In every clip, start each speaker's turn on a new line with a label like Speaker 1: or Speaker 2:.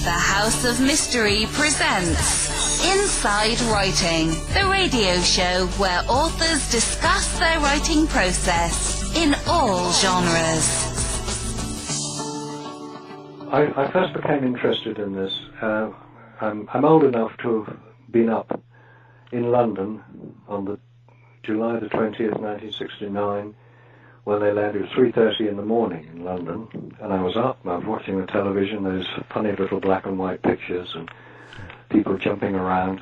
Speaker 1: The House of Mystery presents Inside Writing, the radio show where authors discuss their writing process in all genres.
Speaker 2: I first became interested in this. I'm old enough to have been up in London on the July the 20th, 1969, when they landed at 3:30 in the morning in London, and I was up, I was watching the television, those funny little black and white pictures and people jumping around.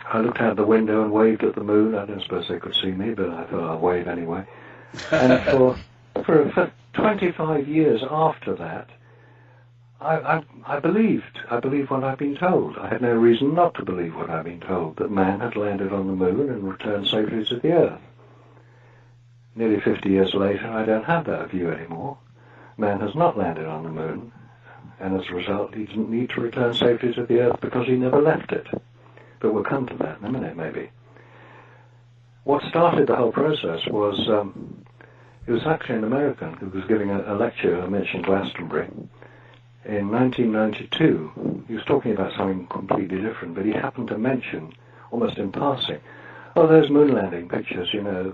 Speaker 2: I looked out the window and waved at the moon. I don't suppose they could see me, but I thought I'd wave anyway. And for 25 years after that, I believed what I'd been told. I had no reason not to believe what I'd been told, that man had landed on the moon and returned safely to the Earth. Nearly 50 years later, I don't have that view anymore. Man has not landed on the moon, and as a result, he didn't need to return safely to the Earth because he never left it. But we'll come to that in a minute, maybe. What started the whole process was, it was actually an American who was giving a lecture, I mentioned Glastonbury. In 1992, he was talking about something completely different, but he happened to mention, almost in passing, oh, those moon landing pictures, you know,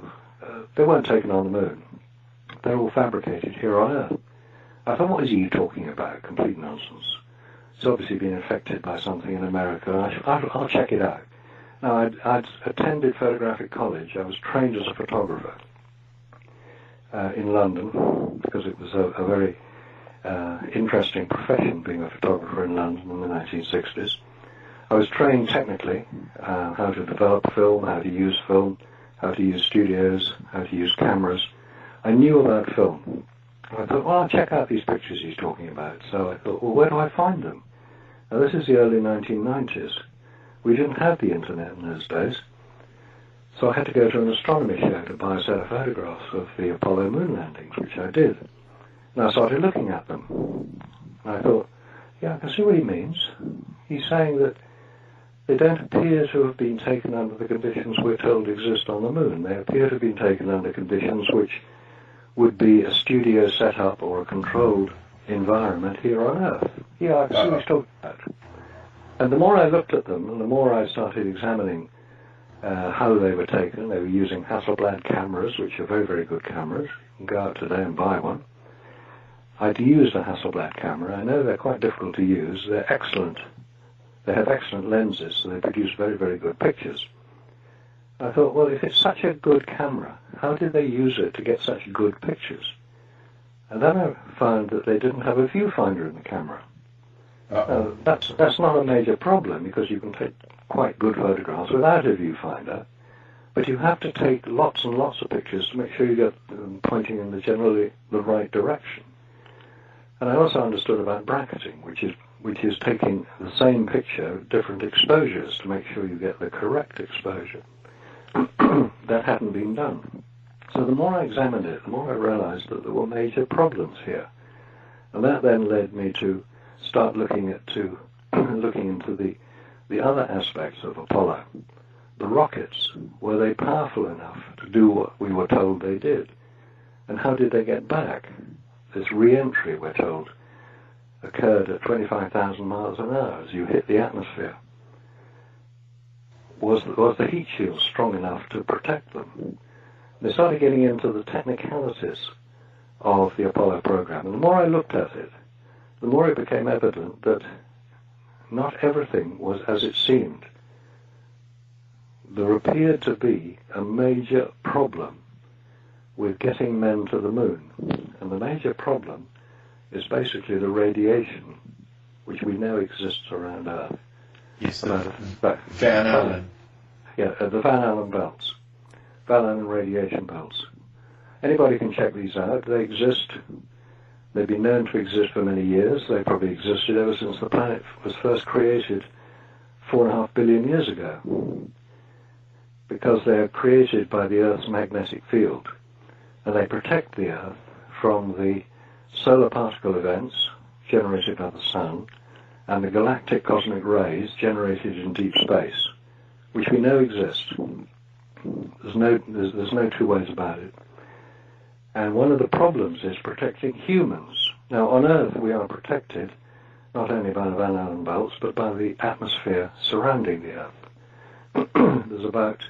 Speaker 2: they weren't taken on the moon. They're all fabricated here on Earth. I thought, what is he talking about? Complete nonsense. It's obviously been affected by something in America. I'll check it out. Now, I'd attended photographic college. I was trained as a photographer in London, because it was a very interesting profession, being a photographer in London in the 1960s. I was trained technically, how to develop film, how to use film, how to use studios, how to use cameras. I knew about film. I thought, well, I'll check out these pictures he's talking about. So I thought, well, where do I find them? Now, this is the early 1990s. We didn't have the internet in those days. So I had to go to an astronomy show to buy a set of photographs of the Apollo moon landings, which I did. And I started looking at them. And I thought, yeah, I can see what he means. He's saying that they don't appear to have been taken under the conditions we're told exist on the moon. They appear to have been taken under conditions which would be a studio setup or a controlled environment here on Earth. Yeah, I can see what he's talking about. And the more I looked at them, and the more I started examining how they were taken, they were using Hasselblad cameras, which are very, very good cameras. You can go out today and buy one. I'd used a Hasselblad camera. I know they're quite difficult to use. They're excellent. They have excellent lenses, so they produce very, very good pictures. I thought, well, if it's such a good camera, how did they use it to get such good pictures? And then I found that they didn't have a viewfinder in the camera. That's not a major problem, because you can take quite good photographs without a viewfinder, but you have to take lots and lots of pictures to make sure you get them pointing in generally the right direction. And I also understood about bracketing, which is taking the same picture, different exposures, to make sure you get the correct exposure. That hadn't been done. So the more I examined it, the more I realized that there were major problems here. And that then led me to start looking into the other aspects of Apollo. The rockets, were they powerful enough to do what we were told they did? And how did they get back? This re-entry, we're told, occurred at 25,000 miles an hour as you hit the atmosphere. Was the heat shield strong enough to protect them? They started getting into the technicalities of the Apollo program, and the more I looked at it, the more it became evident that not everything was as it seemed. There appeared to be a major problem with getting men to the moon, and the major problem is basically the radiation which we know exists around Earth.
Speaker 3: Yes, Van Allen.
Speaker 2: Yeah, the Van Allen belts. Van Allen radiation belts. Anybody can check these out. They exist. They've been known to exist for many years. They probably existed ever since the planet was first created 4.5 billion years ago, because they are created by the Earth's magnetic field, and they protect the Earth from the solar particle events generated by the Sun and the galactic cosmic rays generated in deep space, which we know exist. There's no two ways about it. And one of the problems is protecting humans. Now, on Earth, we are protected not only by the Van Allen belts, but by the atmosphere surrounding the Earth. There's about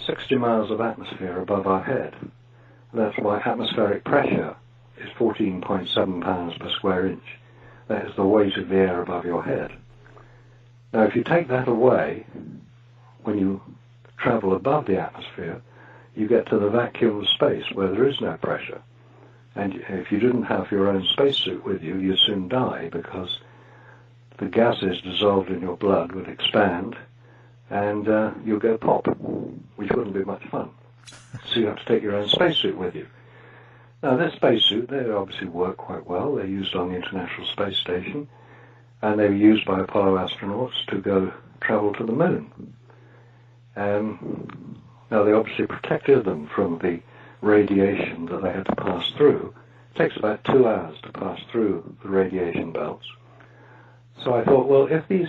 Speaker 2: 60 miles of atmosphere above our head. That's why atmospheric pressure is 14.7 pounds per square inch. That is the weight of the air above your head. Now, if you take that away, when you travel above the atmosphere, you get to the vacuum of space where there is no pressure. And if you didn't have your own spacesuit with you, you'd soon die, because the gases dissolved in your blood would expand and you'll go pop, which wouldn't be much fun. So you have to take your own spacesuit with you. Now, this spacesuit, they obviously work quite well. They're used on the International Space Station, and they were used by Apollo astronauts to go travel to the moon. Now, they obviously protected them from the radiation that they had to pass through. It takes about 2 hours to pass through the radiation belts. So I thought, well, if these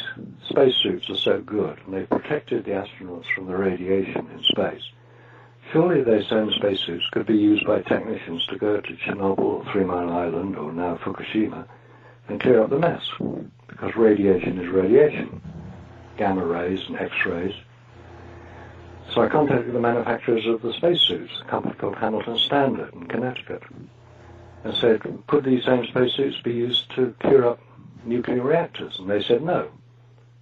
Speaker 2: spacesuits are so good and they've protected the astronauts from the radiation in space, surely those same spacesuits could be used by technicians to go to Chernobyl or 3 Mile Island or now Fukushima and clear up the mess, because radiation is radiation, gamma rays and X-rays. So I contacted the manufacturers of the spacesuits, a company called Hamilton Standard in Connecticut, and said, could these same spacesuits be used to cure up nuclear reactors? And they said no.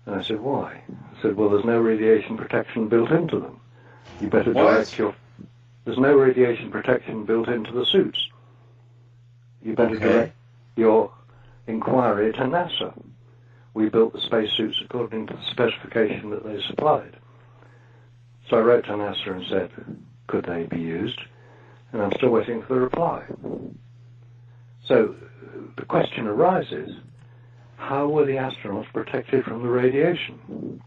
Speaker 2: And I said, why? I said, well, there's no radiation protection built into them. You better direct there's no radiation protection built into the suits. You better direct your inquiry to NASA. We built the spacesuits according to the specification that they supplied. So I wrote to NASA and said, could they be used? And I'm still waiting for the reply. So the question arises, how were the astronauts protected from the radiation?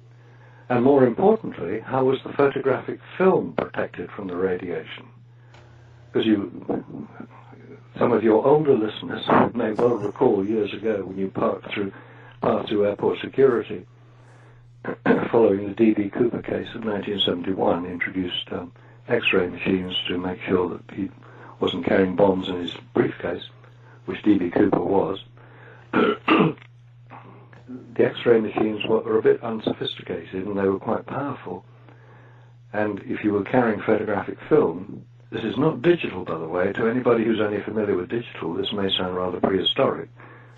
Speaker 2: And more importantly, how was the photographic film protected from the radiation? Because some of your older listeners may well recall years ago when you passed through airport security, following the D.B. Cooper case of 1971, introduced X-ray machines to make sure that he wasn't carrying bombs in his briefcase, which D.B. Cooper was. The X-ray machines were a bit unsophisticated and they were quite powerful. And if you were carrying photographic film, this is not digital, by the way. To anybody who's only familiar with digital, this may sound rather prehistoric,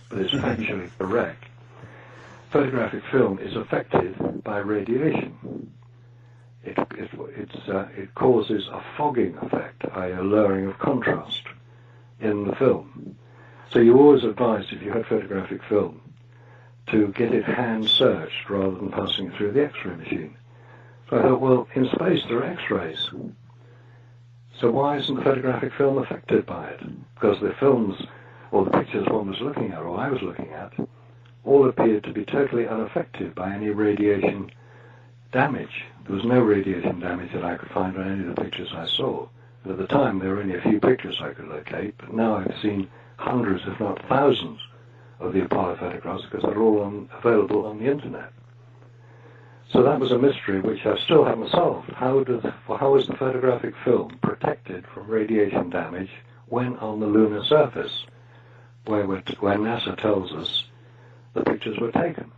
Speaker 2: but it's factually correct. Photographic film is affected by radiation. It causes a fogging effect, i.e. a lowering of contrast in the film. So you always advised, if you had photographic film, to get it hand-searched rather than passing it through the X-ray machine. So I thought, well, in space there are X-rays. So why isn't the photographic film affected by it? Because the films, or the pictures one was looking at, or I was looking at, all appeared to be totally unaffected by any radiation damage. There was no radiation damage that I could find on any of the pictures I saw. But at the time, there were only a few pictures I could locate, but now I've seen hundreds, if not thousands, of the Apollo photographs, because they're all available on the internet. So that was a mystery which I still haven't solved. How is the photographic film protected from radiation damage when on the lunar surface, where NASA tells us the pictures were taken?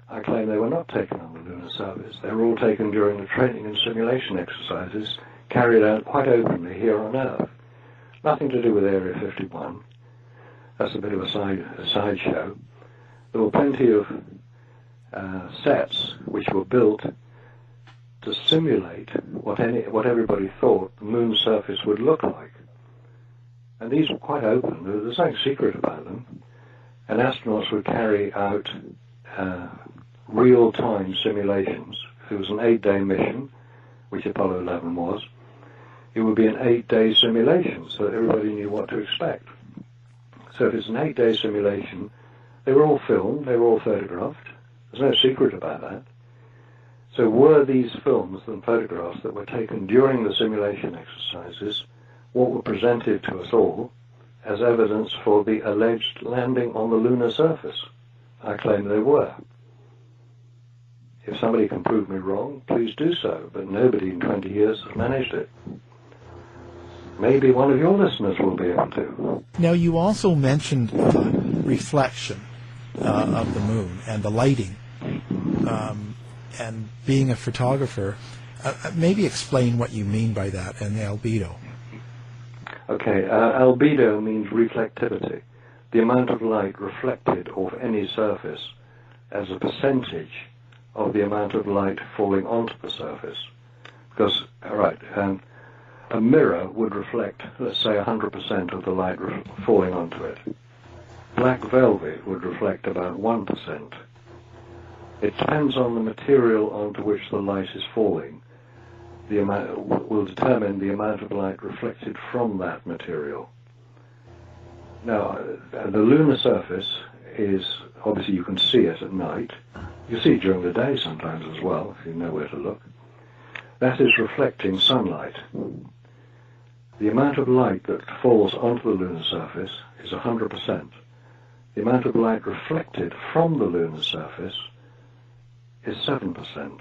Speaker 2: I claim they were not taken on the lunar surface. They were all taken during the training and simulation exercises carried out quite openly here on Earth. Nothing to do with Area 51. That's a bit of a sideshow. There were plenty of sets which were built to simulate what everybody thought the moon's surface would look like. And these were quite open. There's nothing secret about them. And astronauts would carry out real-time simulations. If it was an 8-day mission, which Apollo 11 was, it would be an 8-day simulation so that everybody knew what to expect. So if it's an 8-day simulation, they were all filmed, they were all photographed. There's no secret about that. So were these films and photographs that were taken during the simulation exercises what were presented to us all as evidence for the alleged landing on the lunar surface? I claim they were. If somebody can prove me wrong, please do so, but nobody in 20 years has managed it. Maybe one of your listeners will be able to.
Speaker 4: Now, you also mentioned reflection. of the moon and the lighting. And being a photographer, maybe explain what you mean by that and the albedo.
Speaker 2: Okay, albedo means reflectivity, the amount of light reflected off any surface as a percentage of the amount of light falling onto the surface. Because, a mirror would reflect, let's say, 100% of the light falling onto it. Black velvet would reflect about 1%. It depends on the material onto which the light is falling. The amount will determine the amount of light reflected from that material. Now, the lunar surface is, obviously you can see it at night. You see it during the day sometimes as well, if you know where to look. That is reflecting sunlight. The amount of light that falls onto the lunar surface is 100%. The amount of light reflected from the lunar surface is 7%.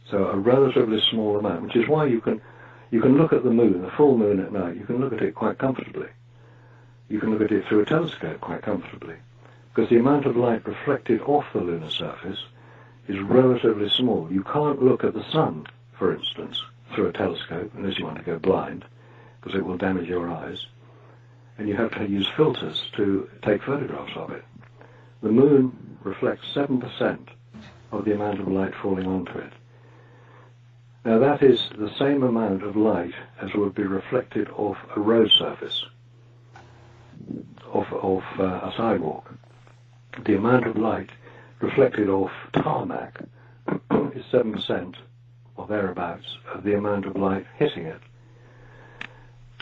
Speaker 2: So a relatively small amount, which is why you can look at the moon, the full moon at night, you can look at it quite comfortably. You can look at it through a telescope quite comfortably, because the amount of light reflected off the lunar surface is relatively small. You can't look at the sun, for instance, through a telescope, unless you want to go blind, because it will damage your eyes, and you have to use filters to take photographs of it. The moon reflects 7% of the amount of light falling onto it. Now that is the same amount of light as would be reflected off a road surface, off a sidewalk. The amount of light reflected off tarmac is 7% or thereabouts of the amount of light hitting it.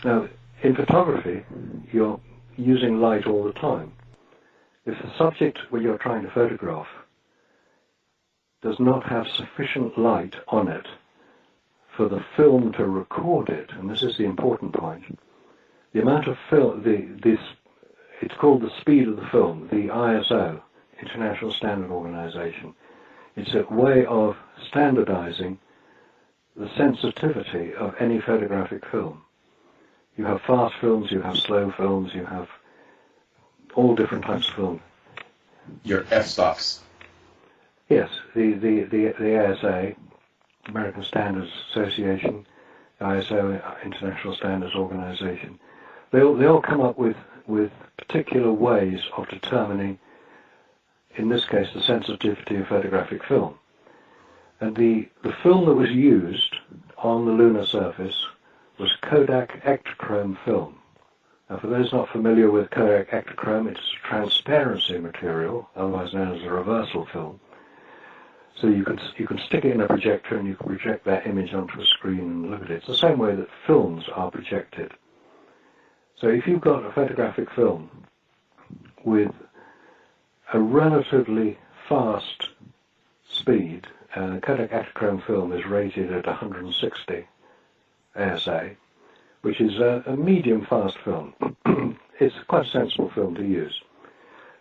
Speaker 2: Now, in photography, you're using light all the time. If the subject where you're trying to photograph does not have sufficient light on it for the film to record it, and this is the important point, the amount of film, it's called the speed of the film, the ISO, International Standard Organization. It's a way of standardizing the sensitivity of any photographic film. You have fast films, you have slow films, you have all different types of film.
Speaker 3: Your f-stops.
Speaker 2: Yes, the ASA, American Standards Association, ISO, International Standards Organization, they all come up with particular ways of determining, in this case, the sensitivity of photographic film. And the film that was used on the lunar surface was Kodak Ektachrome film. Now, for those not familiar with Kodak Ektachrome, it's a transparency material, otherwise known as a reversal film. So you can stick it in a projector and you can project that image onto a screen and look at it. It's the same way that films are projected. So if you've got a photographic film with a relatively fast speed, Kodak Ektachrome film is rated at 160 ASA, which is a medium fast film. It's quite a sensible film to use.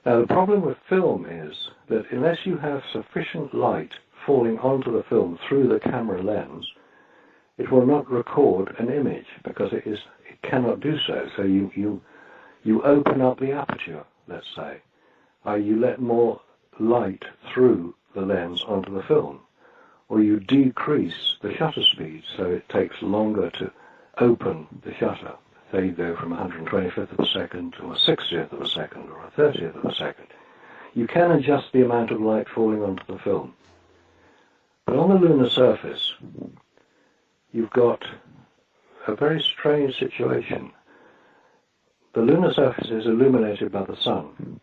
Speaker 2: Now the problem with film is that unless you have sufficient light falling onto the film through the camera lens, it will not record an image because it cannot do so. So you open up the aperture, let's say, you let more light through the lens onto the film, or you decrease the shutter speed so it takes longer to open the shutter. Say you go from 125th of a second to a 60th of a second or a 30th of a second. You can adjust the amount of light falling onto the film. But on the lunar surface, you've got a very strange situation. The lunar surface is illuminated by the sun.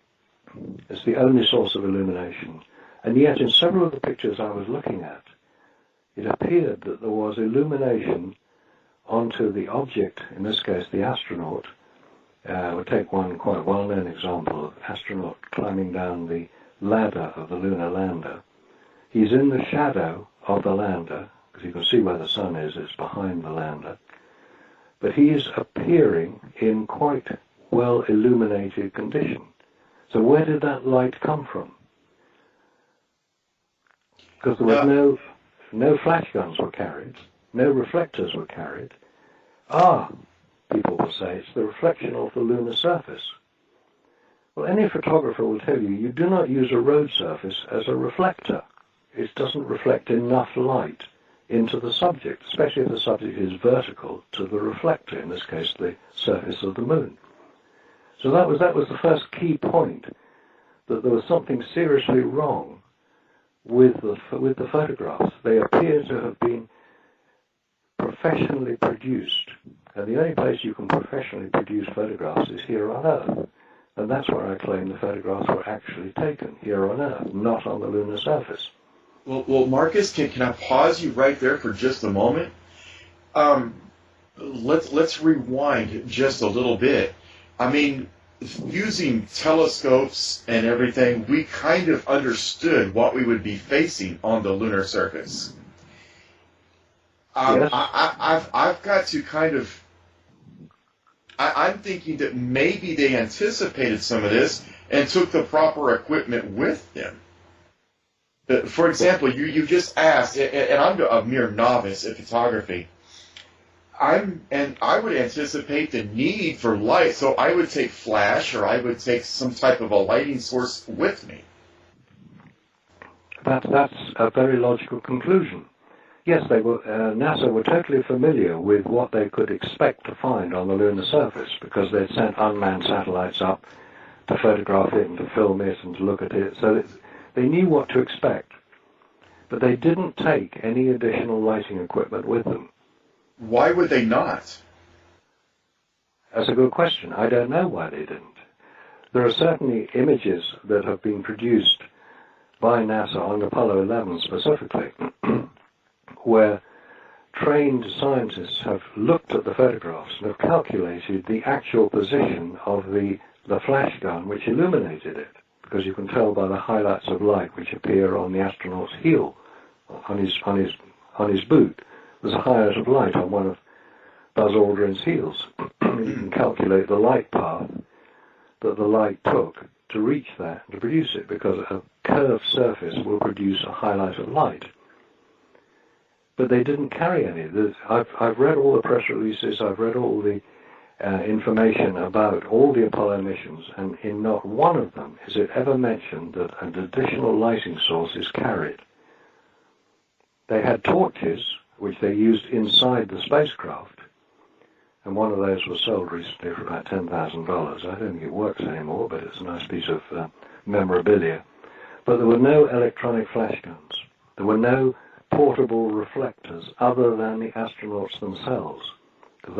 Speaker 2: It's the only source of illumination. And yet in several of the pictures I was looking at, it appeared that there was illumination onto the object, in this case the astronaut. We'll take one quite well-known example of astronaut climbing down the ladder of the lunar lander. He's in the shadow of the lander, because you can see where the sun is, it's behind the lander. But he is appearing in quite well-illuminated condition. So where did that light come from? Because there was no flash guns were carried, no reflectors were carried. People will say it's the reflection of the lunar surface. Well, any photographer will tell you, you do not use a road surface as a reflector. It doesn't reflect enough light into the subject, especially if the subject is vertical to the reflector, in this case the surface of the moon. So that was the first key point, that there was something seriously wrong with the photographs. They appear to have been professionally produced, and the only place you can professionally produce photographs is here on Earth. And that's where I claim the photographs were actually taken, here on Earth, not on the lunar surface.
Speaker 3: Well, Marcus, can I pause you right there for just a moment? Let's rewind just a little bit. I mean, using telescopes and everything, we kind of understood what we would be facing on the lunar surface.
Speaker 2: Yes.
Speaker 3: I've got to kind of... I'm thinking that maybe they anticipated some of this and took the proper equipment with them. For example, you just asked, and I'm a mere novice at photography. I would anticipate the need for light, so I would take flash, or I would take some type of a lighting source with me.
Speaker 2: That's a very logical conclusion. Yes, they were. NASA were totally familiar with what they could expect to find on the lunar surface, because they'd sent unmanned satellites up to photograph it and to film it and to look at it. So they knew what to expect, but they didn't take any additional lighting equipment with them.
Speaker 3: Why would they not?
Speaker 2: That's a good question. I don't know why they didn't. There are certainly images that have been produced by NASA on Apollo 11 specifically, where trained scientists have looked at the photographs and have calculated the actual position of the flash gun which illuminated it, because you can tell by the highlights of light which appear on the astronaut's heel, on his boot. There's a highlight of light on one of Buzz Aldrin's heels. You can calculate the light path that the light took to reach that and to produce it, because a curved surface will produce a highlight of light. But they didn't carry any. I've read all the press releases, I've read all the information about all the Apollo missions, and in not one of them is it ever mentioned that an additional lighting source is carried. They had torches, which they used inside the spacecraft, and one of those was sold recently for about $10,000. I don't think it works anymore, but it's a nice piece of memorabilia. But there were no electronic flash guns. There were no portable reflectors other than the astronauts themselves, because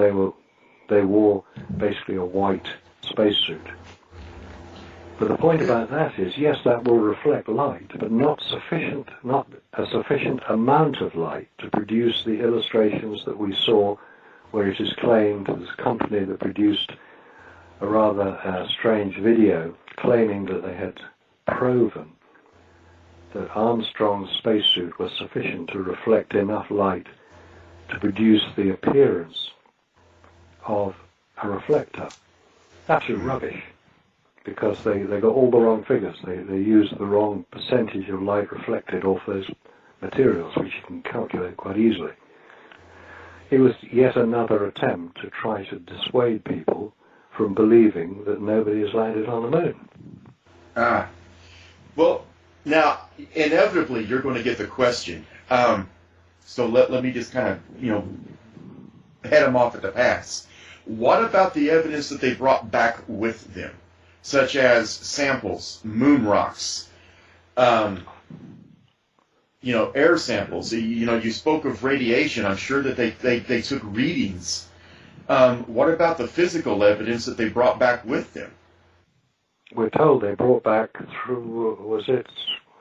Speaker 2: they wore basically a white spacesuit. But the point about that is, yes, that will reflect light, but not a sufficient amount of light to produce the illustrations that we saw, where it is claimed, this company that produced a rather strange video claiming that they had proven that Armstrong's spacesuit was sufficient to reflect enough light to produce the appearance of a reflector. Absolute rubbish, because they got all the wrong figures. They used the wrong percentage of light reflected off those materials, which you can calculate quite easily. It was yet another attempt to try to dissuade people from believing that nobody has landed on the moon.
Speaker 3: Well, now, inevitably, you're going to get the question. So let me just kind of, head them off at the pass. What about the evidence that they brought back with them, such as samples, moon rocks, air samples? You spoke of radiation. I'm sure that they took readings. What about the physical evidence that they brought back with them?
Speaker 2: We're told they brought back through, was it,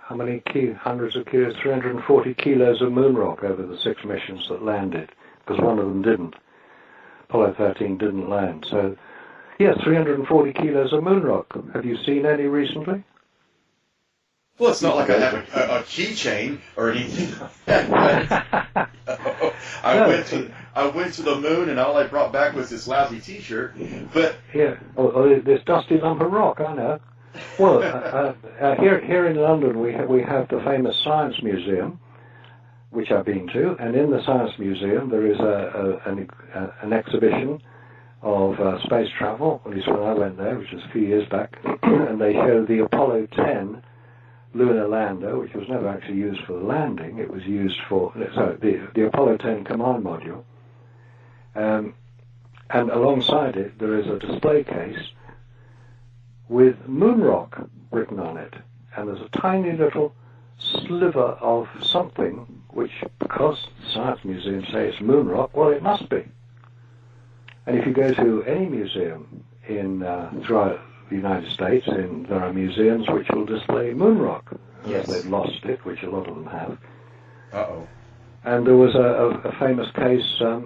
Speaker 2: how many hundreds of kilos, 340 kilos of moon rock over the 6 missions that landed, because one of them didn't. Apollo 13 didn't land. So, yes, 340 kilos of moon rock. Have you seen any recently?
Speaker 3: Well, it's not like I have a keychain or anything like that. I went to the moon, and all I brought back was this lousy T-shirt. But
Speaker 2: yeah, this dusty lump of rock, I know. Well, here in London we have the famous Science Museum, which I've been to, and in the Science Museum there is an exhibition of space travel, at least when I went there, which was a few years back, and they showed the Apollo 10 lunar lander, which was never actually used for the landing. It was used for the Apollo 10 command module. And alongside it, there is a display case with moon rock written on it. And there's a tiny little sliver of something, which, because the science museums say it's moon rock, well, it must be. And if you go to any museum throughout the United States, there are museums which will display moon rock.
Speaker 3: Yes.
Speaker 2: They've lost it, which a lot of them have.
Speaker 3: Uh-oh.
Speaker 2: And there was a famous case a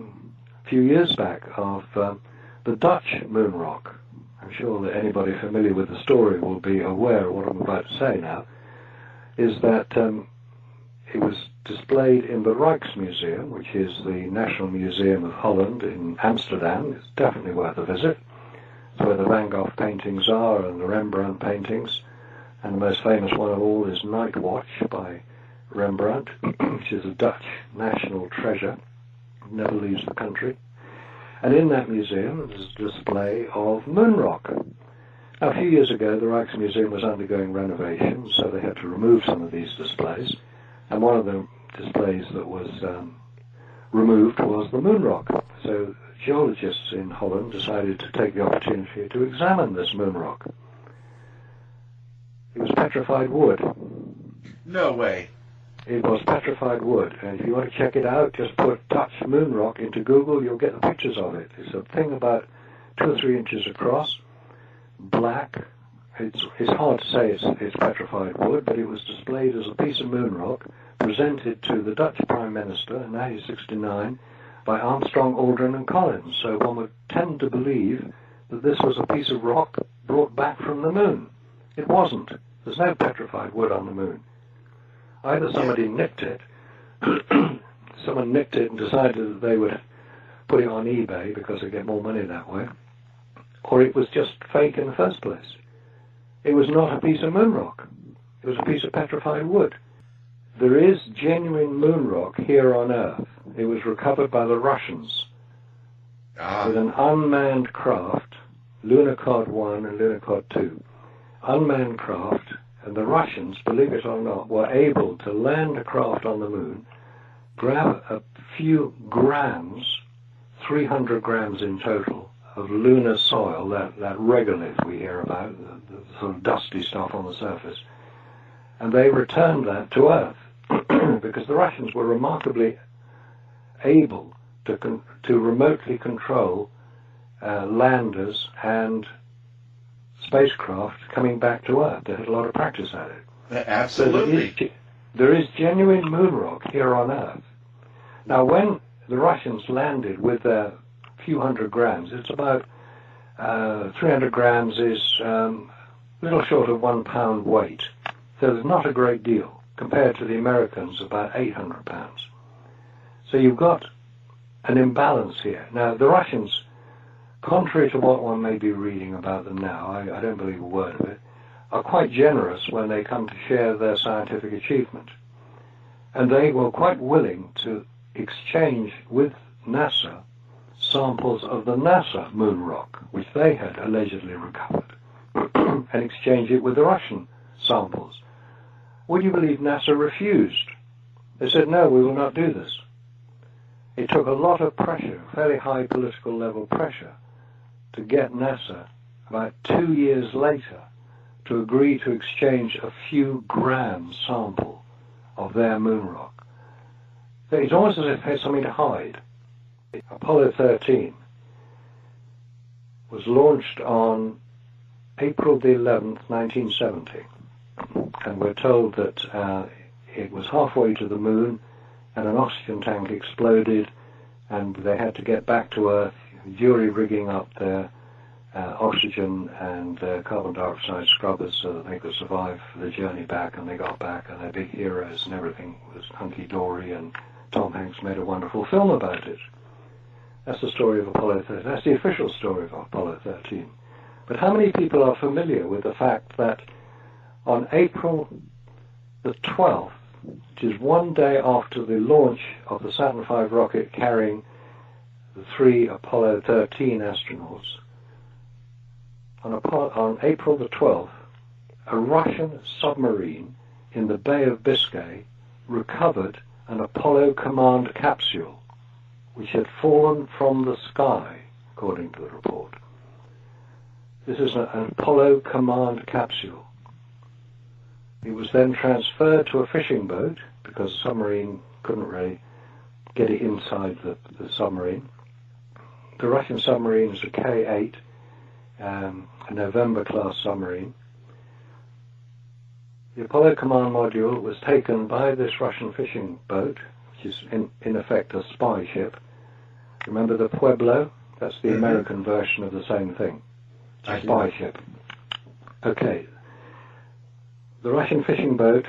Speaker 2: few years back of the Dutch moon rock. I'm sure that anybody familiar with the story will be aware of what I'm about to say now, is that it was displayed in the Rijksmuseum, which is the National Museum of Holland in Amsterdam. It's definitely worth a visit. It's where the Van Gogh paintings are and the Rembrandt paintings. And the most famous one of all is Night Watch by Rembrandt, which is a Dutch national treasure. It never leaves the country. And in that museum there's a display of moon rock. Now, a few years ago, the Rijksmuseum was undergoing renovations, so they had to remove some of these displays. And one of the displays that was removed was the moon rock. So geologists in Holland decided to take the opportunity to examine this moon rock. It was petrified wood.
Speaker 3: No way.
Speaker 2: It was petrified wood, and if you want to check it out, just put Dutch moon rock into Google, you'll get the pictures of it. It's a thing about 2 or 3 inches across, black. It's hard to say it's petrified wood, but it was displayed as a piece of moon rock, presented to the Dutch Prime Minister in 1969 by Armstrong, Aldrin and Collins. So one would tend to believe that this was a piece of rock brought back from the moon. It wasn't. There's no petrified wood on the moon. Either somebody nicked it, someone nicked it and decided that they would put it on eBay because they get more money that way, or it was just fake in the first place. It was not a piece of moon rock. It was a piece of petrified wood. There is genuine moon rock here on Earth. It was recovered by the Russians with an unmanned craft, Lunar 1 and Lunar 2. Unmanned craft. And the Russians, believe it or not, were able to land a craft on the moon, grab a few grams, 300 grams in total, of lunar soil, that regolith we hear about, the sort of dusty stuff on the surface, and they returned that to Earth, because the Russians were remarkably able to remotely control landers and spacecraft coming back to Earth. They had a lot of practice at it.
Speaker 3: Absolutely.
Speaker 2: So there is genuine moon rock here on Earth. Now, when the Russians landed with their few hundred grams, it's about 300 grams is a little short of 1 pound weight. So there's not a great deal compared to the Americans, about 800 pounds. So you've got an imbalance here. Now, the Russians, contrary to what one may be reading about them now, I don't believe a word of it, are quite generous when they come to share their scientific achievement. And they were quite willing to exchange with NASA samples of the NASA moon rock, which they had allegedly recovered, and exchange it with the Russian samples. Would you believe NASA refused? They said, no, we will not do this. It took a lot of pressure, fairly high political level pressure, to get NASA, about 2 years later, to agree to exchange a few grams sample of their moon rock. So it's almost as if they had something to hide. Apollo 13 was launched on April the 11th, 1970. And we're told that it was halfway to the moon and an oxygen tank exploded and they had to get back to Earth, jury-rigging up their oxygen and carbon dioxide scrubbers so that they could survive the journey back, and they got back and they're big heroes and everything was hunky-dory, and Tom Hanks made a wonderful film about it. That's the story of Apollo 13. That's the official story of Apollo 13. But how many people are familiar with the fact that on April the 12th, which is 1 day after the launch of the Saturn V rocket carrying the 3 Apollo 13 astronauts, on April the 12th, a Russian submarine in the Bay of Biscay recovered an Apollo command capsule, which had fallen from the sky, according to the report. This is an Apollo command capsule. It was then transferred to a fishing boat, because the submarine couldn't really get it inside the submarine. The Russian submarine is a K-8, a November-class submarine. The Apollo command module was taken by this Russian fishing boat, which is in effect a spy ship. Remember the Pueblo? That's the American version of the same thing. A spy ship. Okay. The Russian fishing boat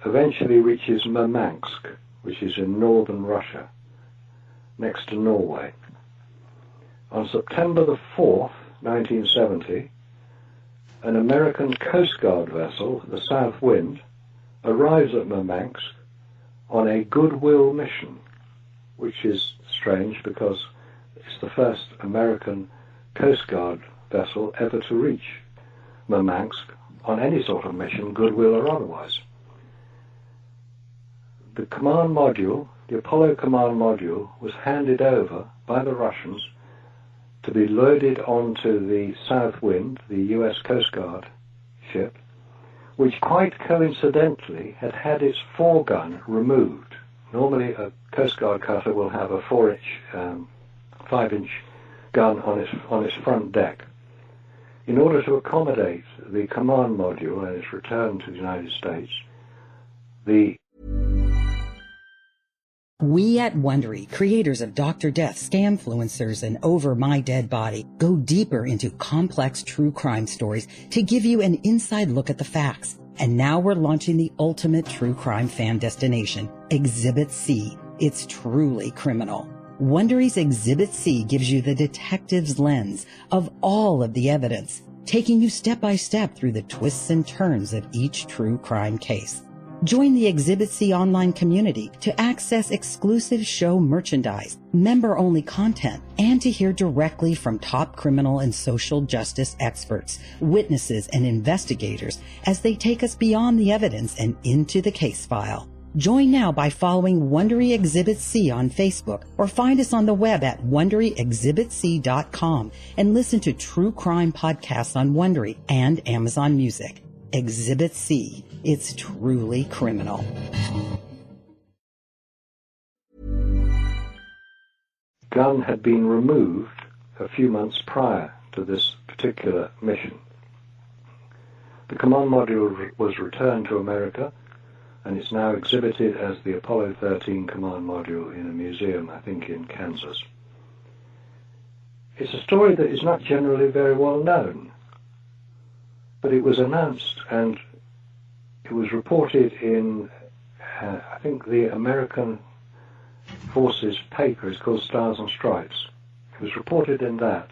Speaker 2: eventually reaches Murmansk, which is in northern Russia, next to Norway. On September the 4th, 1970, an American Coast Guard vessel, the South Wind, arrives at Murmansk on a goodwill mission, which is strange because it's the first American Coast Guard vessel ever to reach Murmansk on any sort of mission, goodwill or otherwise. The command module, the Apollo command module, was handed over by the Russians to be loaded onto the South Wind, the US Coast Guard ship, which quite coincidentally had its foregun removed. Normally a Coast Guard cutter will have a 5-inch gun on its front deck. In order to accommodate the command module and its return to the United States,
Speaker 5: We at Wondery, creators of Dr. Death, Scamfluencers, and Over My Dead Body, go deeper into complex true crime stories to give you an inside look at the facts. And now we're launching the ultimate true crime fan destination, Exhibit C. It's truly criminal. Wondery's Exhibit C gives you the detective's lens of all of the evidence, taking you step by step through the twists and turns of each true crime case. Join the Exhibit C online community to access exclusive show merchandise, member-only content, and to hear directly from top criminal and social justice experts, witnesses, and investigators as they take us beyond the evidence and into the case file. Join now by following Wondery Exhibit C on Facebook or find us on the web at WonderyExhibitC.com and listen to true crime podcasts on Wondery and Amazon Music. Exhibit C. It's truly criminal.
Speaker 2: Gun had been removed a few months prior to this particular mission. The command module was returned to America, and it's now exhibited as the Apollo 13 command module in a museum, I think in Kansas. It's a story that is not generally very well known, but it was announced and it was reported in, I think, the American Forces paper. It's called Stars and Stripes. It was reported in that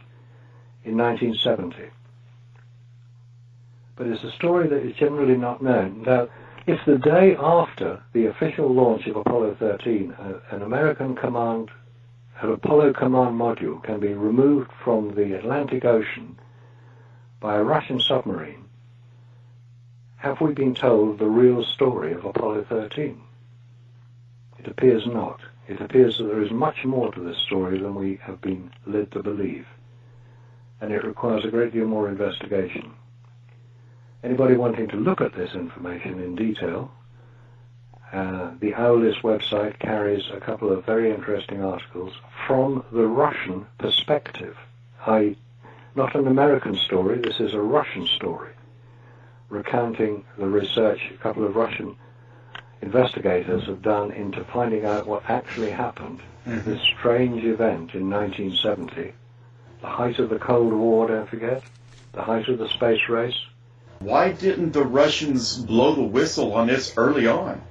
Speaker 2: in 1970. But it's a story that is generally not known. Now, if the day after the official launch of Apollo 13, an Apollo command module can be removed from the Atlantic Ocean by a Russian submarine, have we been told the real story of Apollo 13? It appears not. It appears that there is much more to this story than we have been led to believe, and it requires a great deal more investigation. Anybody wanting to look at this information in detail, the Owlis website carries a couple of very interesting articles from the Russian perspective, i.e. not an American story, this is a Russian story, recounting the research a couple of Russian investigators have done into finding out what actually happened in this strange event in 1970, the height of the Cold War, don't forget, the height of the space race.
Speaker 3: Why didn't the Russians blow the whistle on this early on?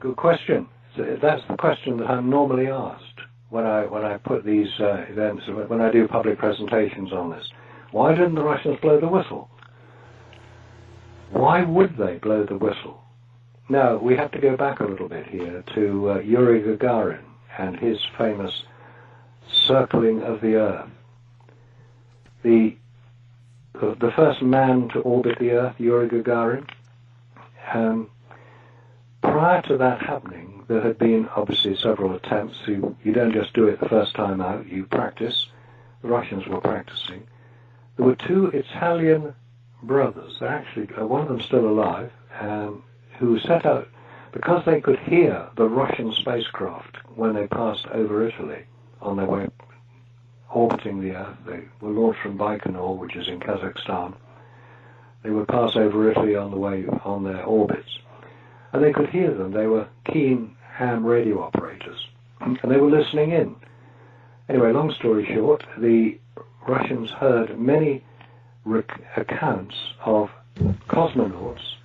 Speaker 2: Good question. So that's the question that I'm normally asked when I put these events, when I do public presentations on this. Why didn't the Russians blow the whistle? Why would they blow the whistle? Now, we have to go back a little bit here to Yuri Gagarin and his famous circling of the Earth. The first man to orbit the Earth, Yuri Gagarin, prior to that happening, there had been obviously several attempts. You don't just do it the first time out, you practice. The Russians were practicing. There were two Italian brothers, they're actually, one of them still alive, who set out, because they could hear the Russian spacecraft when they passed over Italy on their way orbiting the Earth. They were launched from Baikonur, which is in Kazakhstan. They would pass over Italy on the way on their orbits. And they could hear them. They were keen ham radio operators. And they were listening in. Anyway, long story short, the Russians heard many accounts of cosmonauts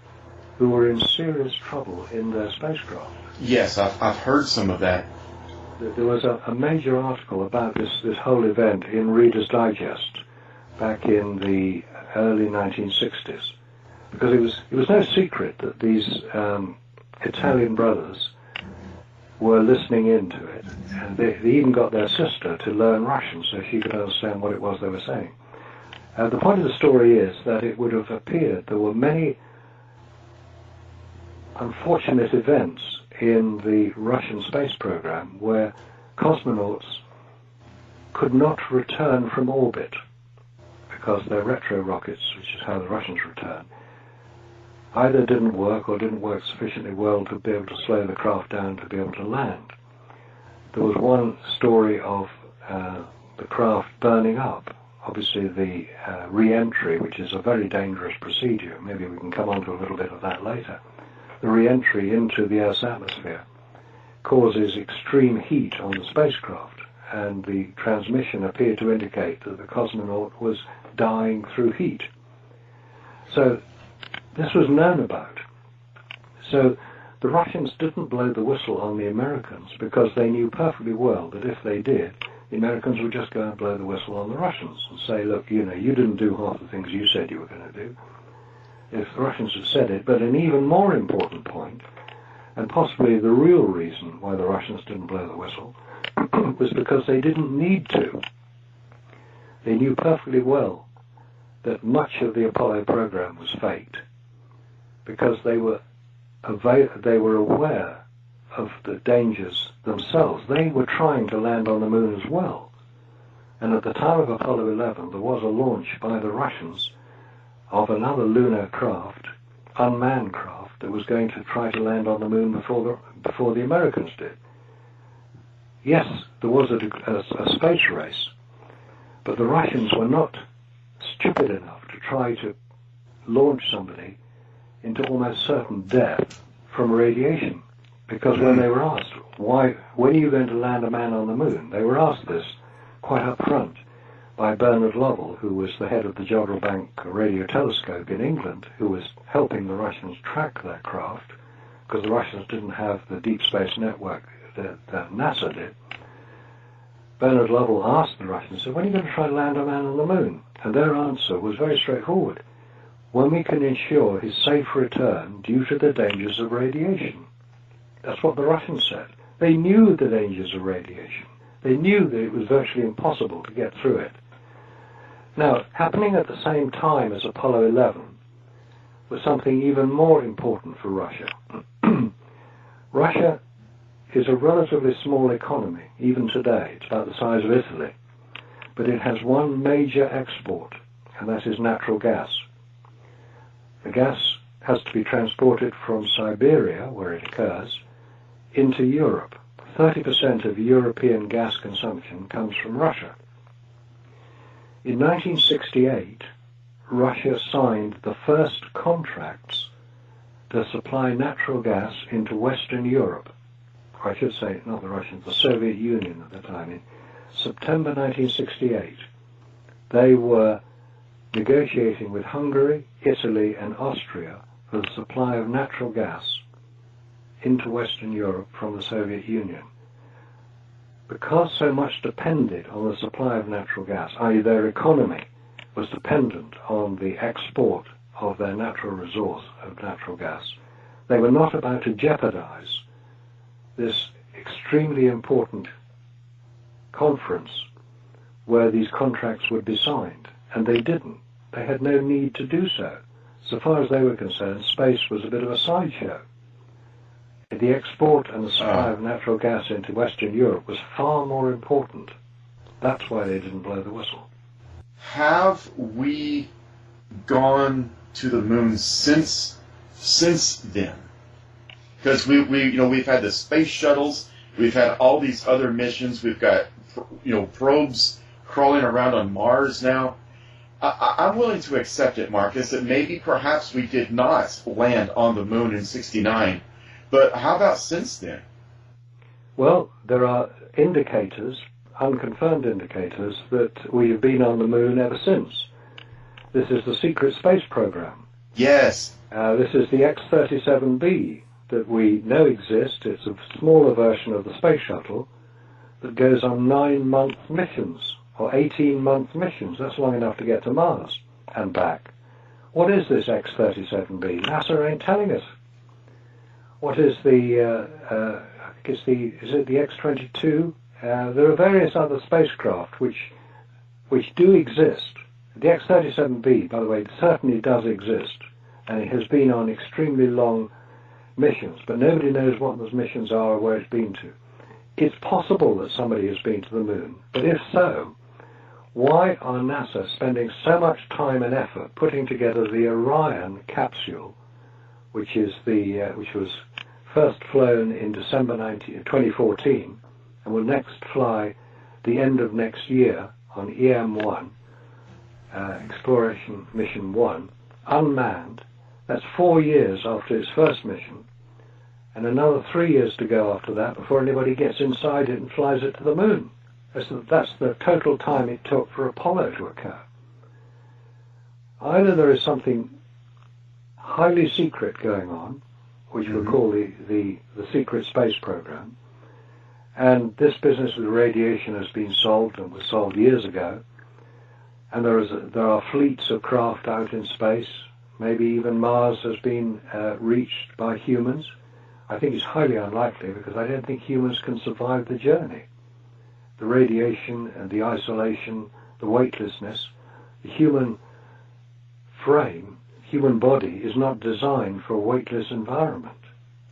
Speaker 2: who were in serious trouble in their spacecraft.
Speaker 3: Yes, I've heard some of that.
Speaker 2: There was a major article about this whole event in Reader's Digest back in the early 1960s, because it was no secret that these Italian brothers were listening into it, and they even got their sister to learn Russian so she could understand what it was they were saying. The point of the story is that it would have appeared there were many unfortunate events in the Russian space program where cosmonauts could not return from orbit because their retro rockets, which is how the Russians return, either didn't work or didn't work sufficiently well to be able to slow the craft down to be able to land. There was one story of the craft burning up. Obviously the re-entry, which is a very dangerous procedure, maybe we can come on to a little bit of that later. The re-entry into the Earth's atmosphere causes extreme heat on the spacecraft, and the transmission appeared to indicate that the cosmonaut was dying through heat. So this was known about. So the Russians didn't blow the whistle on the Americans because they knew perfectly well that if they did, the Americans would just go and blow the whistle on the Russians and say, look, you didn't do half the things you said you were going to do. If the Russians had said it, but an even more important point, and possibly the real reason why the Russians didn't blow the whistle, was because they didn't need to. They knew perfectly well that much of the Apollo program was faked, because they were aware of the dangers themselves. They were trying to land on the moon as well. And at the time of Apollo 11, there was a launch by the Russians of another lunar craft, unmanned craft, that was going to try to land on the moon before the Americans did. Yes, there was a space race, but the Russians were not stupid enough to try to launch somebody into almost certain death from radiation. Because when they were asked, when are you going to land a man on the moon? They were asked this quite up front by Bernard Lovell, who was the head of the Jodrell Bank radio telescope in England, who was helping the Russians track their craft, because the Russians didn't have the deep space network that NASA did. Bernard Lovell asked the Russians, when are you going to try to land a man on the moon? And their answer was very straightforward. When we can ensure his safe return due to the dangers of radiation. That's what the Russians said. They knew the dangers of radiation. They knew that it was virtually impossible to get through it. Now, happening at the same time as Apollo 11 was something even more important for Russia. Russia is a relatively small economy, even today. It's about the size of Italy. But it has one major export, and that is natural gas. The gas has to be transported from Siberia, where it occurs, into Europe. 30% of European gas consumption comes from Russia. In 1968, Russia signed the first contracts to supply natural gas into Western Europe. Or I should say, not the Russians, the Soviet Union at the time. In September 1968, they were negotiating with Hungary, Italy, and Austria for the supply of natural gas into Western Europe from the Soviet Union. Because so much depended on the supply of natural gas, i.e. their economy was dependent on the export of their natural resource of natural gas, they were not about to jeopardize this extremely important conference where these contracts would be signed, and they didn't. They had no need to do so. So far as they were concerned, space was a bit of a sideshow. The export and the supply of natural gas into Western Europe was far more important. That's why they didn't blow the whistle.
Speaker 3: Have we gone to the moon since then? Because we've had the space shuttles, we've had all these other missions, we've got probes crawling around on Mars now. I'm willing to accept it, Marcus, that maybe perhaps we did not land on the moon in '69, but how about since then?
Speaker 2: Well, there are indicators, unconfirmed indicators, that we have been on the moon ever since. This is the secret space program.
Speaker 3: Yes.
Speaker 2: This is the X-37B that we know exists. It's a smaller version of the space shuttle that goes on 9-month missions, or 18-month missions. That's long enough to get to Mars and back. What is this X-37B? NASA ain't telling us. What is the, is it the X-22? There are various other spacecraft which do exist. The X-37B, by the way, certainly does exist, and it has been on extremely long missions, but nobody knows what those missions are or where it's been to. It's possible that somebody has been to the moon, but if so, why are NASA spending so much time and effort putting together the Orion capsule, which was first flown in December 2014, and will next fly the end of next year on EM1, Exploration Mission 1, unmanned. That's 4 years after its first mission, and another 3 years to go after that before anybody gets inside it and flies it to the moon. That's the total time it took for Apollo to occur. Either there is something highly secret going on, which we'll call the secret space program, and this business with radiation has been solved and was solved years ago, and there are fleets of craft out in space. Maybe even Mars has been reached by humans. I think it's highly unlikely because I don't think humans can survive the journey. The radiation and the isolation, the weightlessness, the human frame, human body is not designed for a weightless environment.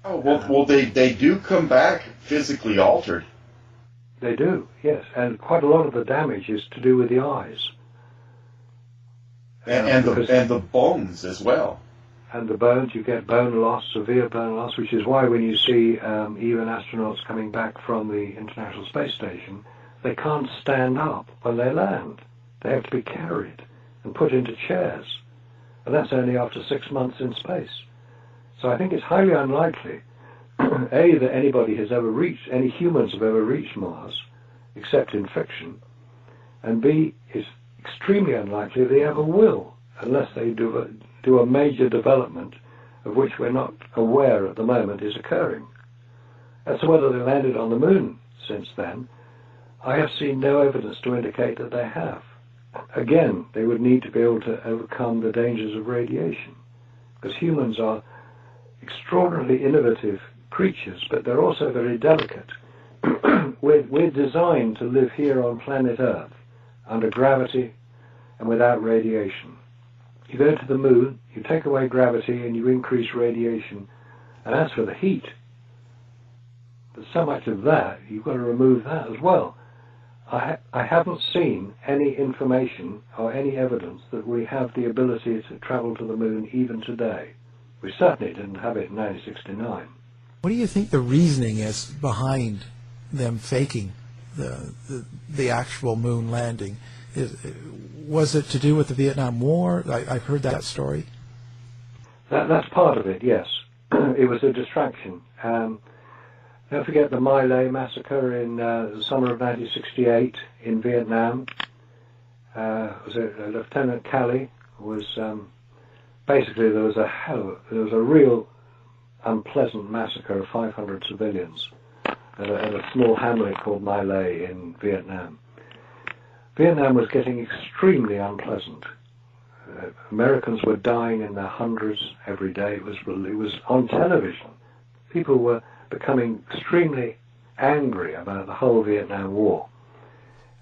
Speaker 3: Oh, well, they do come back physically altered.
Speaker 2: They do, yes, and quite a lot of the damage is to do with the eyes.
Speaker 3: And the bones as well.
Speaker 2: And the bones, you get bone loss, severe bone loss, which is why when you see even astronauts coming back from the International Space Station, they can't stand up when they land. They have to be carried and put into chairs. And that's only after 6 months in space. So I think it's highly unlikely, A, that anybody has ever reached, any humans have ever reached Mars, except in fiction, and B, it's extremely unlikely they ever will, unless they do a major development of which we're not aware at the moment is occurring. As to whether they landed on the moon since then, I have seen no evidence to indicate that they have. Again, they would need to be able to overcome the dangers of radiation, because humans are extraordinarily innovative creatures, but they're also very delicate. We're designed to live here on planet Earth, under gravity and without radiation. You go to the moon, you take away gravity and you increase radiation, and as for the heat, there's so much of that, you've got to remove that as well. I haven't seen any information or any evidence that we have the ability to travel to the moon even today. We certainly didn't have it in 1969.
Speaker 4: What do you think the reasoning is behind them faking the actual moon landing? Was it to do with the Vietnam War? I've heard that story.
Speaker 2: That's part of it, yes. It was a distraction. Don't forget the My Lai massacre in the summer of 1968 in Vietnam. Was it Lieutenant Calley? Was basically there was a real unpleasant massacre of 500 civilians at a small hamlet called My Lai in Vietnam. Vietnam was getting extremely unpleasant. Americans were dying in their hundreds every day. It was on television. People were becoming extremely angry about the whole Vietnam War.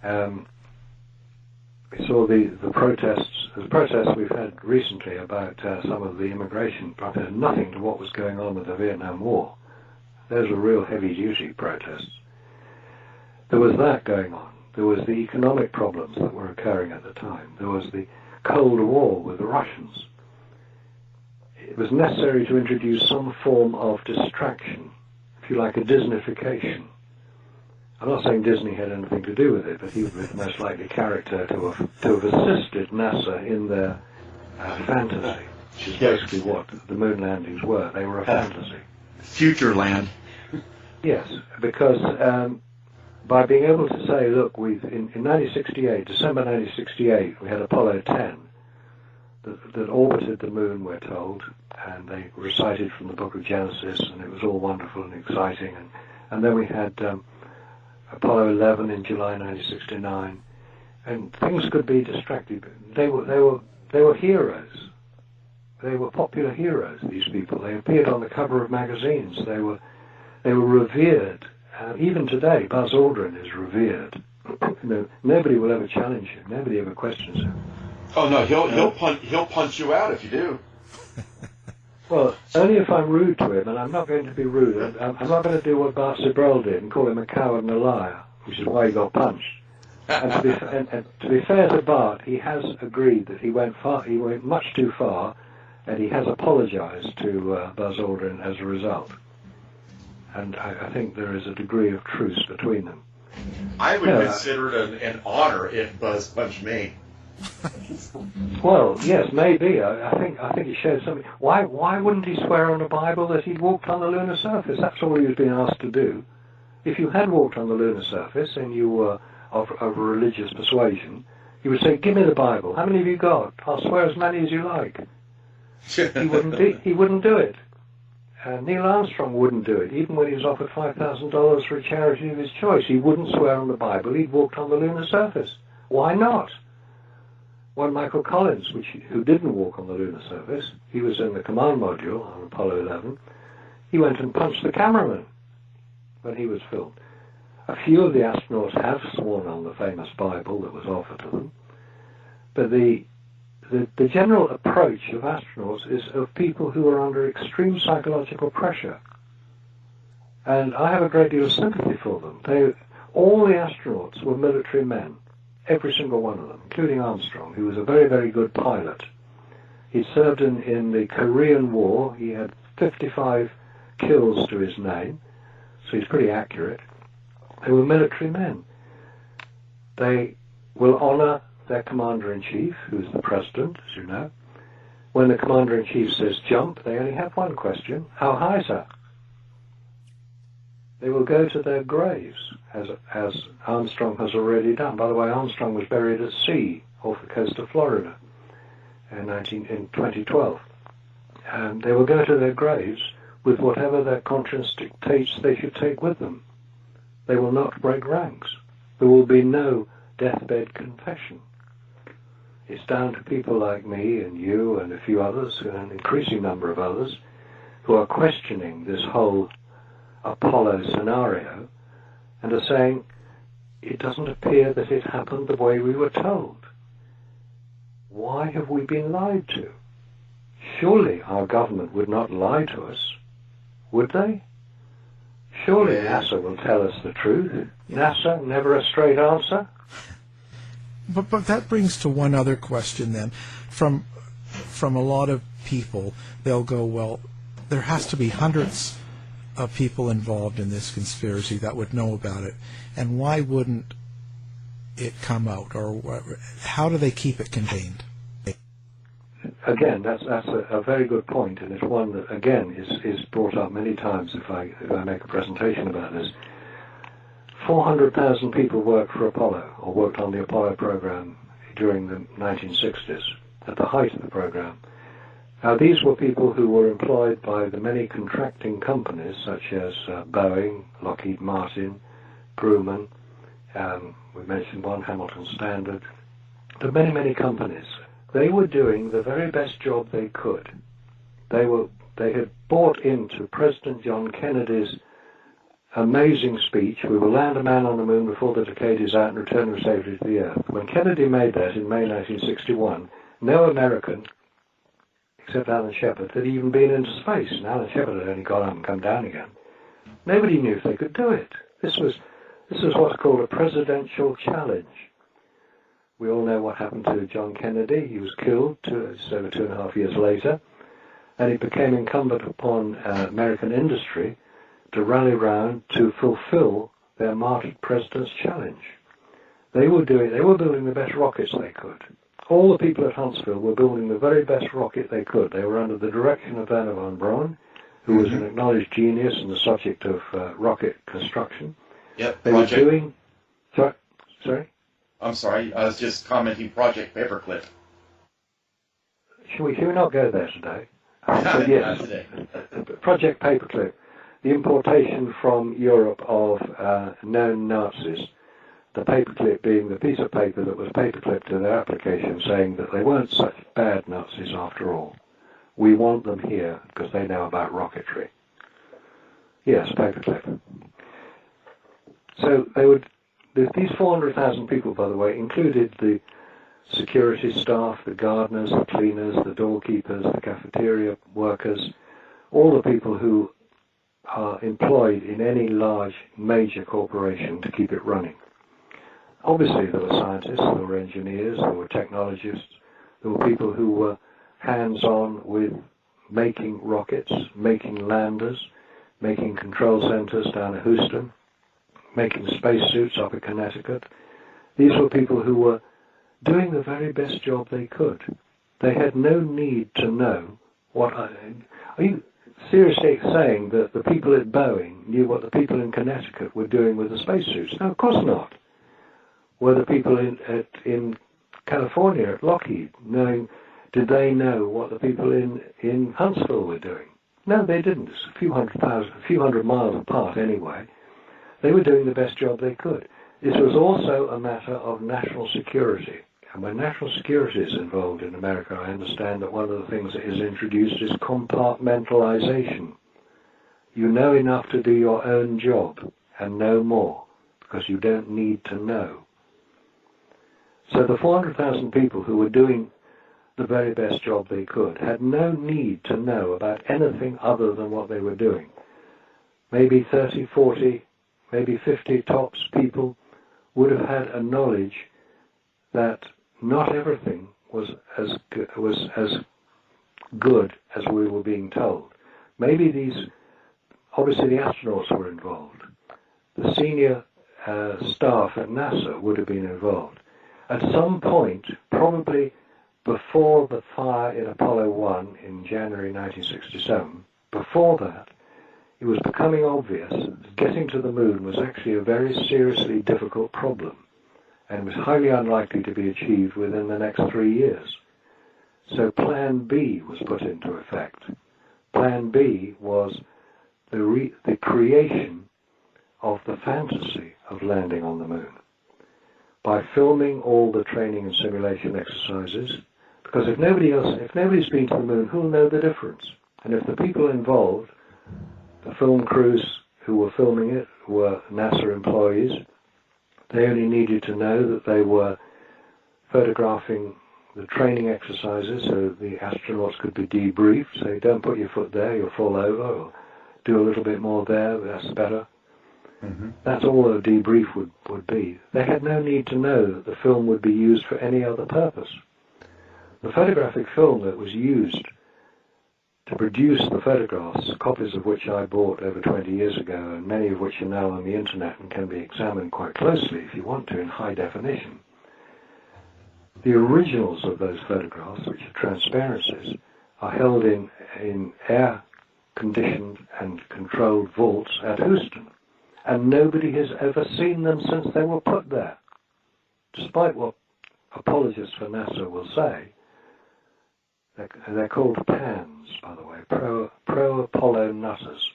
Speaker 2: We saw the protests we've had recently about some of the immigration protests, nothing to what was going on with the Vietnam War. Those were real heavy-duty protests. There was that going on. There was the economic problems that were occurring at the time. There was the Cold War with the Russians. It was necessary to introduce some form of distraction, if you like, a Disneyfication. I'm not saying Disney had anything to do with it, but he was the most likely character to have assisted NASA in their fantasy, which is basically what the moon landings were. They were a fantasy.
Speaker 3: Future land.
Speaker 2: Yes, because by being able to say, look, in 1968, December 1968, we had Apollo 10 that orbited the moon, we're told, and they recited from the book of Genesis, and it was all wonderful and exciting. And then we had Apollo 11 in July 1969, and things could be distracted. They were heroes. They were popular heroes, these people. They appeared on the cover of magazines. They were revered. Even today, Buzz Aldrin is revered. Nobody will ever challenge him. Nobody ever questions him.
Speaker 3: Oh no, he'll punch you out if you do.
Speaker 2: Well, only if I'm rude to him, and I'm not going to be rude. I'm not going to do what Bart Sibrel did and call him a coward and a liar, which is why he got punched. And to be fair to Bart, he has agreed that he went much too far, and he has apologized to Buzz Aldrin as a result. And I think there is a degree of truce between them.
Speaker 3: I would consider it an honor if Buzz punched me.
Speaker 2: Well, yes, maybe. I think it shows something. Why wouldn't he swear on the Bible that he'd walked on the lunar surface? That's all he was being asked to do. If you had walked on the lunar surface and you were of religious persuasion, he would say, "Give me the Bible. How many have you got? I'll swear as many as you like." He wouldn't do it. Neil Armstrong wouldn't do it, even when he was offered $5,000 for a charity of his choice. He wouldn't swear on the Bible he'd walked on the lunar surface. Why not? One Michael Collins, who didn't walk on the lunar surface, he was in the command module on Apollo 11, he went and punched the cameraman when he was filmed. A few of the astronauts have sworn on the famous Bible that was offered to them, but the general approach of astronauts is of people who are under extreme psychological pressure. And I have a great deal of sympathy for them. All the astronauts were military men. Every single one of them, including Armstrong, who was a very, very good pilot. He served in the Korean War. He had 55 kills to his name, so he's pretty accurate. They were military men. They will honor their commander-in-chief, who's the president, as you know. When the commander-in-chief says jump, they only have one question: how high, sir? They will go to their graves, as Armstrong has already done. By the way, Armstrong was buried at sea off the coast of Florida in 2012. And they will go to their graves with whatever their conscience dictates they should take with them. They will not break ranks. There will be no deathbed confession. It's down to people like me and you and a few others, and an increasing number of others, who are questioning this whole Apollo scenario and are saying, it doesn't appear that it happened the way we were told. Why have we been lied to? Surely our government would not lie to us, would they? Surely NASA will tell us the truth. NASA, never a straight answer.
Speaker 4: But that brings to one other question then. From a lot of people, they'll go, well, there has to be hundreds of people involved in this conspiracy that would know about it, and why wouldn't it come out, or how do they keep it contained?
Speaker 2: Again, that's a very good point, and it's one that again is brought up many times if I make a presentation about this. 400,000 people worked for Apollo, or worked on the Apollo program during the 1960s, at the height of the program. Now, these were people who were employed by the many contracting companies, such as Boeing, Lockheed Martin, Grumman, we mentioned one, Hamilton Standard, the many, many companies. They were doing the very best job they could. They had bought into President John Kennedy's amazing speech, we will land a man on the moon before the decade is out and return him safely to the Earth. When Kennedy made that in May 1961, no American, except Alan Shepard, had even been into space, and Alan Shepard had only gone up and come down again. Nobody knew if they could do it. This was what's called a presidential challenge. We all know what happened to John Kennedy. He was killed just over 2.5 years later, and it became incumbent upon American industry to rally round to fulfill their martyred president's challenge. They were building the best rockets they could. All the people at Huntsville were building the very best rocket they could. They were under the direction of Werner von Braun, who was an acknowledged genius in the subject of rocket construction.
Speaker 3: Yep.
Speaker 2: They were doing... Sorry?
Speaker 3: I'm sorry, I was just commenting Project Paperclip.
Speaker 2: Should we not go there today?
Speaker 3: Not
Speaker 2: Yes,
Speaker 3: today.
Speaker 2: Project Paperclip, the importation from Europe of known Nazis, the paperclip being the piece of paper that was paperclipped to their application saying that they weren't such bad Nazis after all. We want them here because they know about rocketry. Yes, paperclip. So these 400,000 people, by the way, included the security staff, the gardeners, the cleaners, the doorkeepers, the cafeteria workers, all the people who are employed in any large major corporation to keep it running. Obviously there were scientists, there were engineers, there were technologists, there were people who were hands-on with making rockets, making landers, making control centers down at Houston, making spacesuits up at Connecticut. These were people who were doing the very best job they could. They had no need to know what... Are you seriously saying that the people at Boeing knew what the people in Connecticut were doing with the spacesuits? No, of course not. Were the people in California at Lockheed did they know what the people in Huntsville were doing? No, they didn't. It's a few hundred miles apart anyway. They were doing the best job they could. This was also a matter of national security. And when national security is involved in America, I understand that one of the things that is introduced is compartmentalization. You know enough to do your own job and no more, because you don't need to know. So the 400,000 people who were doing the very best job they could had no need to know about anything other than what they were doing. Maybe 30, 40, maybe 50 tops people would have had a knowledge that not everything was as good as we were being told. Maybe obviously the astronauts were involved. The senior staff at NASA would have been involved. At some point, probably before the fire in Apollo 1 in January 1967, before that, it was becoming obvious that getting to the moon was actually a very seriously difficult problem and was highly unlikely to be achieved within the next 3 years. So Plan B was put into effect. Plan B was the creation of the fantasy of landing on the moon by filming all the training and simulation exercises, because if nobody's been to the moon, who'll know the difference? And if the people involved, the film crews who were filming it, were NASA employees, they only needed to know that they were photographing the training exercises so the astronauts could be debriefed, say, don't put your foot there, you'll fall over, or do a little bit more there, that's better. Mm-hmm. That's all a debrief would be. They had no need to know that the film would be used for any other purpose. The photographic film that was used to produce the photographs, copies of which I bought over 20 years ago, and many of which are now on the internet and can be examined quite closely if you want to in high definition. The originals of those photographs, which are transparencies, are held in air-conditioned and controlled vaults at Houston. And nobody has ever seen them since they were put there. Despite what apologists for NASA will say, they're called PANs, by the way, pro-Apollo nutters,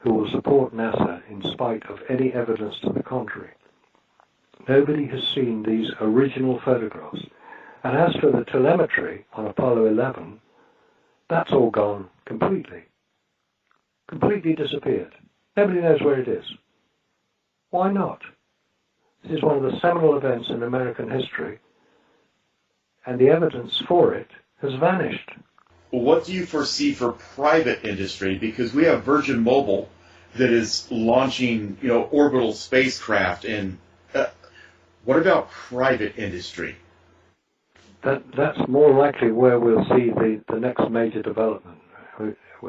Speaker 2: who will support NASA in spite of any evidence to the contrary. Nobody has seen these original photographs. And as for the telemetry on Apollo 11, that's all gone completely. Completely disappeared. Nobody knows where it is. Why not? This is one of the seminal events in American history, and the evidence for it has vanished.
Speaker 3: Well, what do you foresee for private industry? Because we have Virgin Mobile that is launching, orbital spacecraft, and what about private industry?
Speaker 2: That's more likely where we'll see the next major development.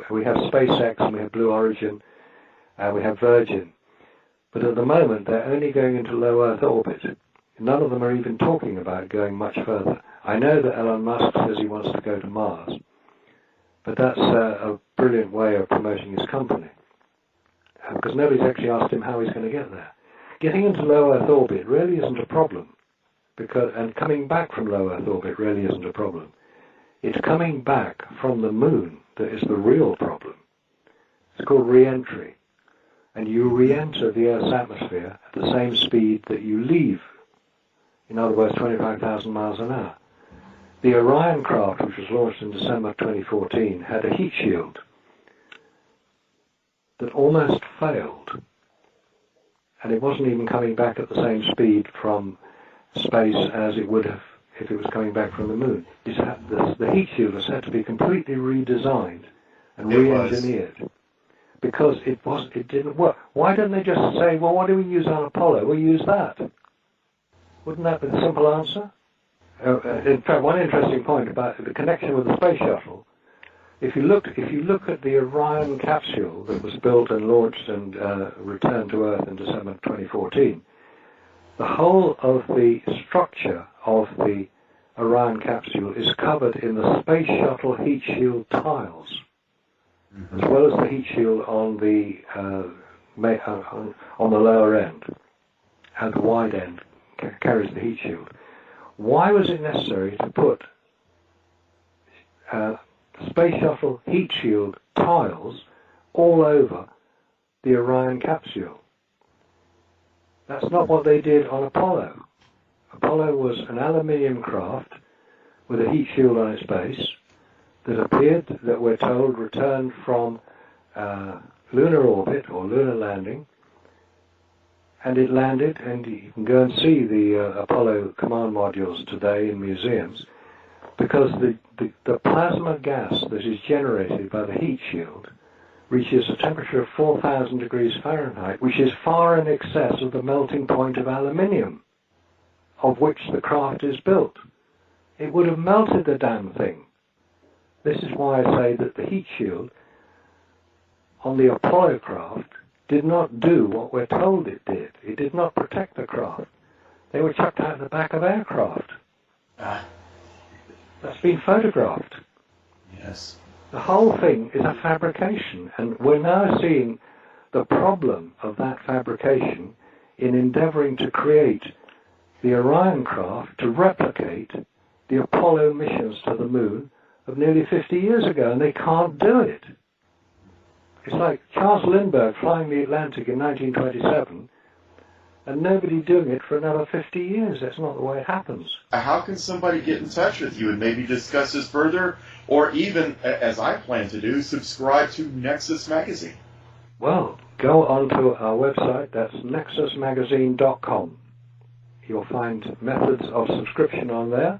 Speaker 2: We have SpaceX and we have Blue Origin and we have Virgin. But at the moment, they're only going into low Earth orbit. None of them are even talking about going much further. I know that Elon Musk says he wants to go to Mars, but that's a brilliant way of promoting his company, because nobody's actually asked him how he's going to get there. Getting into low Earth orbit really isn't a problem, and coming back from low Earth orbit really isn't a problem. It's coming back from the moon that is the real problem. It's called re-entry. And you re-enter the Earth's atmosphere at the same speed that you leave. In other words, 25,000 miles an hour. The Orion craft, which was launched in December 2014, had a heat shield that almost failed. And it wasn't even coming back at the same speed from space as it would have if it was coming back from the moon. The heat shield has had to be completely redesigned and re-engineered. Because it didn't work. Why don't they just say, well, what do we use on Apollo? We use that. Wouldn't that be the simple answer? In fact, one interesting point about the connection with the space shuttle, if you look at the Orion capsule that was built and launched and returned to Earth in December 2014, the whole of the structure of the Orion capsule is covered in the space shuttle heat shield tiles, as well as the heat shield on the lower end, and the wide end carries the heat shield. Why was it necessary to put space shuttle heat shield tiles all over the Orion capsule? That's not what they did on Apollo. Apollo was an aluminium craft with a heat shield on its base that appeared, that we're told, returned from lunar orbit or lunar landing, and it landed, and you can go and see the Apollo command modules today in museums, because the plasma gas that is generated by the heat shield reaches a temperature of 4,000 degrees Fahrenheit, which is far in excess of the melting point of aluminium, of which the craft is built. It would have melted the damn thing. This is why I say that the heat shield on the Apollo craft did not do what we're told it did. It did not protect the craft. They were chucked out the back of aircraft. That's been photographed.
Speaker 3: Yes.
Speaker 2: The whole thing is a fabrication, and we're now seeing the problem of that fabrication in endeavoring to create the Orion craft to replicate the Apollo missions to the moon of nearly 50 years ago, and they can't do it. It's like Charles Lindbergh flying the Atlantic in 1927 and nobody doing it for another 50 years. That's not the way it happens.
Speaker 3: How can somebody get in touch with you and maybe discuss this further, or even, as I plan to do, subscribe to Nexus Magazine?
Speaker 2: Well, go onto our website. That's nexusmagazine.com. You'll find methods of subscription on there.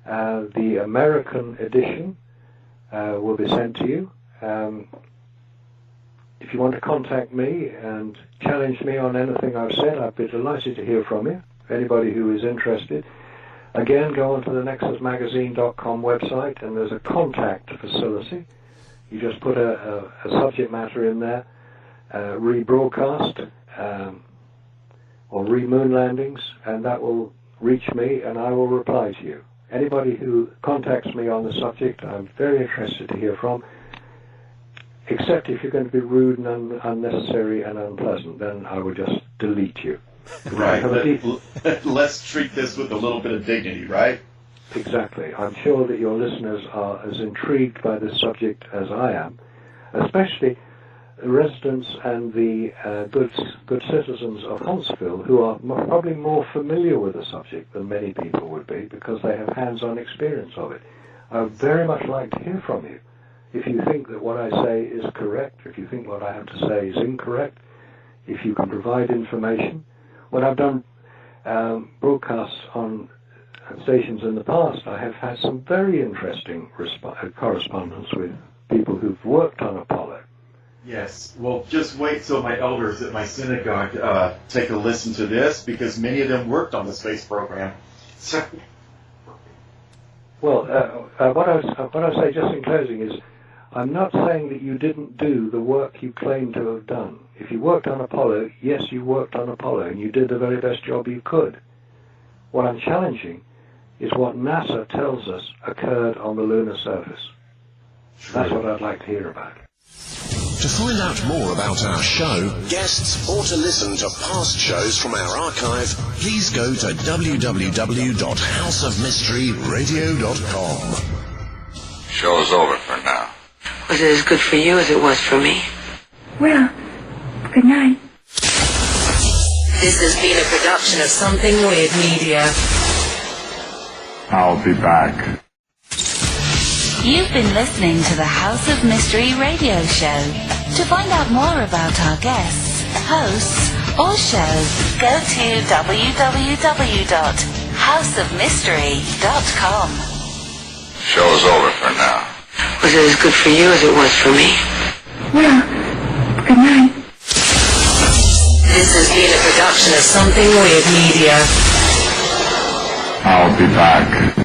Speaker 2: The American edition will be sent to you. If you want to contact me and challenge me on anything I've said, I'd be delighted to hear from you. Anybody who is interested. Again, go onto the nexusmagazine.com website, and there's a contact facility. You just put a subject matter in there, rebroadcast or re-moon landings, and that will reach me, and I will reply to you. Anybody who contacts me on the subject, I'm very interested to hear from, except if you're going to be rude and unnecessary and unpleasant, then I will just delete you.
Speaker 3: Right. Let's treat this with a little bit of dignity, right?
Speaker 2: Exactly. I'm sure that your listeners are as intrigued by this subject as I am, especially the residents and the good citizens of Huntsville, who are probably more familiar with the subject than many people would be, because they have hands-on experience of it. I would very much like to hear from you. If you think that what I say is correct, if you think what I have to say is incorrect, if you can provide information. When I've done broadcasts on stations in the past, I have had some very interesting correspondence with people who've worked on Apollo.
Speaker 3: Yes, well, just wait till my elders at my synagogue take a listen to this, because many of them worked on the space program. So.
Speaker 2: Well, what I say just in closing is, I'm not saying that you didn't do the work you claim to have done. If you worked on Apollo, yes, you worked on Apollo, and you did the very best job you could. What I'm challenging is what NASA tells us occurred on the lunar surface. That's what I'd like to hear about.
Speaker 6: To find out more about our show, guests, or to listen to past shows from our archive, please go to www.houseofmysteryradio.com.
Speaker 7: Show's over for now.
Speaker 8: Was it as good for you as it was for me?
Speaker 9: Well, good night.
Speaker 8: This has been a production of Something Weird Media.
Speaker 7: I'll be back.
Speaker 1: You've been listening to the House of Mystery radio show. To find out more about our guests, hosts, or show, go to www.houseofmystery.com.
Speaker 7: Show's over for now.
Speaker 8: Was it as good for you as it was for me?
Speaker 9: Well, good night.
Speaker 8: This has been a production of Something Weird Media.
Speaker 7: I'll be back.